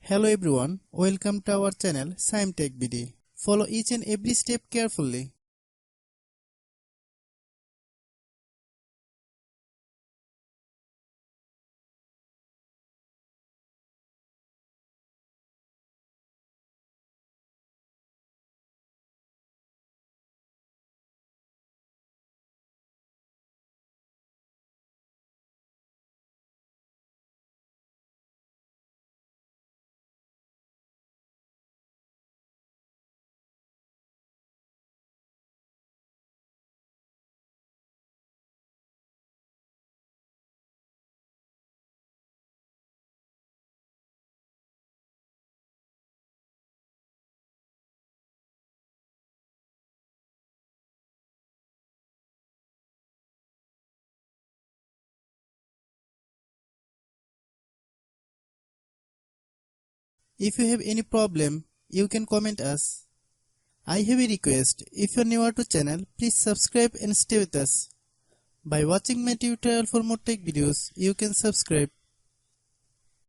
Hello everyone, welcome to our channel Shaem TechBD. Follow each and every step carefully. If you have any problem, you can comment us. I have a request, if you are new to channel, please subscribe and stay with us. By watching my tutorial for more tech videos, you can subscribe.